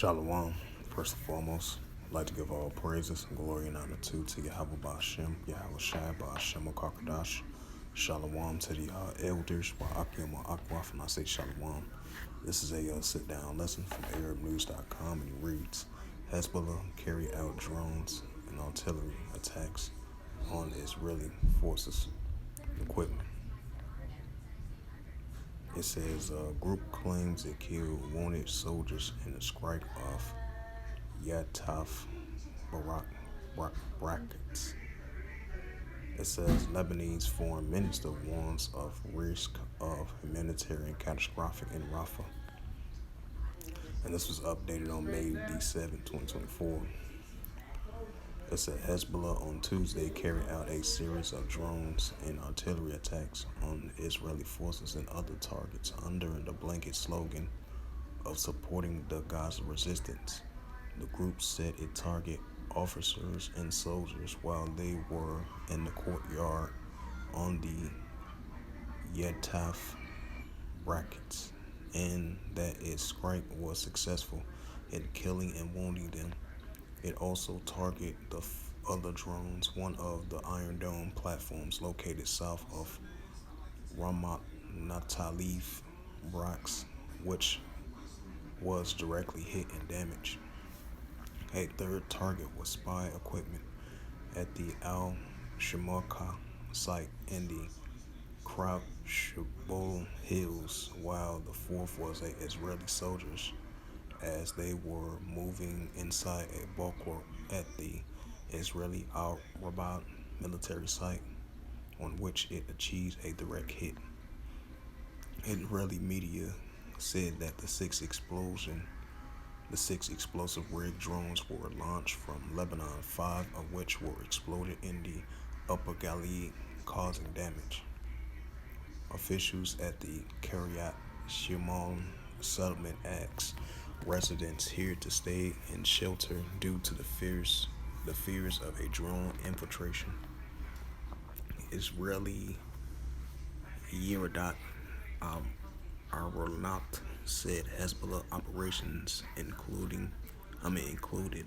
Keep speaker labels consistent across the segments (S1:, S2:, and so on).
S1: Shalom. First and foremost, I'd like to give all praises and glory and honor to Yahweh Ba'Shem, Yahweh Shai Ba'Shem Kakadash. Shalom to the elders, Wa'akim Wa'akwaf, and I say Shalom. This is a sit-down lesson from ArabNews.com, and it reads, Hezbollah carry out drones and artillery attacks on Israeli forces equipment. It says group claims it killed wounded soldiers in the strike off Yataf brackets. It says Lebanese foreign minister warns of risk of humanitarian catastrophe in Rafah. And this was updated on May the 7th, 2024. It said Hezbollah on Tuesday carried out a series of drones and artillery attacks on Israeli forces and other targets under the blanket slogan of supporting the Gaza resistance. The group said it targeted officers and soldiers while they were in the courtyard on the Yataf brackets, and that its strike was successful in killing and wounding them. It also targeted the other drones, one of the Iron Dome platforms located south of Ramat Natalif Brax, which was directly hit and damaged. A third target was spy equipment at the Al Shamarka site in the Crouchable Hills, while the fourth was Israeli soldiers as they were moving inside a bulwark at the Israeli Al-Rabat military site, on which it achieved a direct hit. Israeli media said that the six explosive rig drones were launched from Lebanon, 5 of which were exploded in the Upper Galilee, causing damage. Officials at the Kiryat Shimon settlement asked residents here to stay in shelter due to the fears of a drone infiltration. Israeli Yeridot Aronot said Hezbollah operations included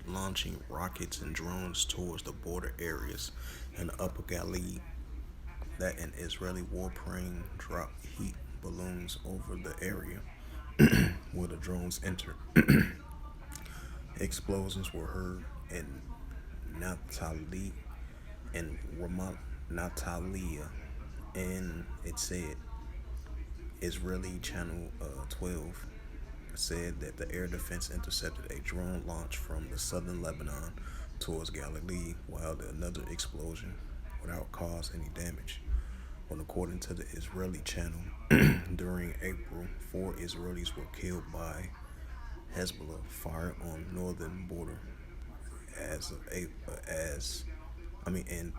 S1: launching rockets and drones towards the border areas in the Upper Galilee, that an Israeli warplane dropped heat balloons over the area where the drones entered. Explosions were heard in Naftali and Ramat Natalia, and it said Israeli Channel 12 said that the air defense intercepted a drone launch from the southern Lebanon towards Galilee, while another explosion without cause any damage. Well, according to the Israeli channel, during April, 4 Israelis were killed by Hezbollah fire on northern border, and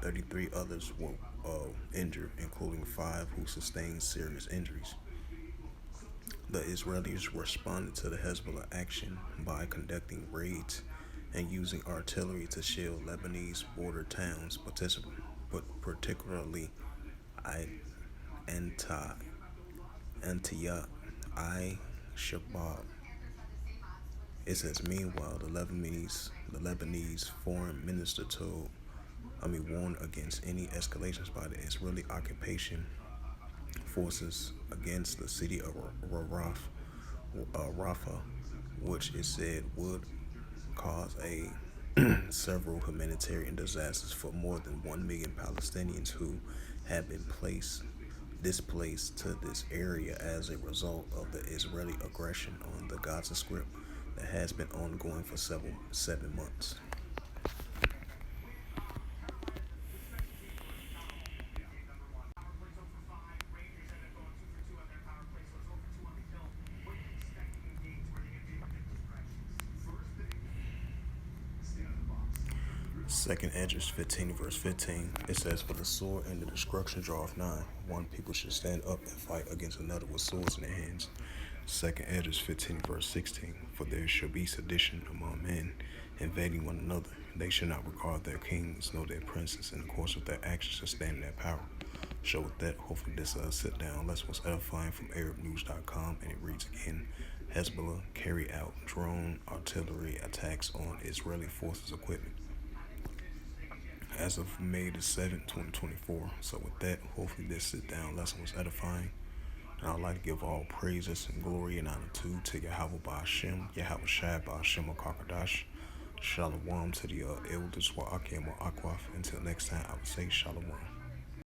S1: 33 others were injured, including 5 who sustained serious injuries. The Israelis responded to the Hezbollah action by conducting raids and using artillery to shield Lebanese border towns, particularly Antiyah, Shabab. It says, meanwhile, the Lebanese foreign minister warned against any escalations by the Israeli occupation forces against the city of Rafah, which it said would cause several humanitarian disasters for more than 1 million Palestinians who have been displaced to this area as a result of the Israeli aggression on the Gaza Strip that has been ongoing for 7 months. Second Edges 15 verse 15, it says, for the sword and the destruction draweth nigh. One people should stand up and fight against another with swords in their hands. Second Edges 15 verse 16, for there shall be sedition among men, invading one another. They shall not regard their kings nor their princes, in the course of their actions to stand in their power. So with that, hopefully this sit down lesson was edifying from ArabNews.com, and it reads again: Hezbollah carry out drone artillery attacks on Israeli forces equipment as of May the 7th, 2024. So with that, hopefully this sit down lesson was edifying. And I'd like to give all praises and glory and honor to Yahweh Ba'Shem, Yahweh Shai Ba'Shem Kakadash. Shalom to the elders wa Akim wa Akwaf. Until next time, I would say Shalom.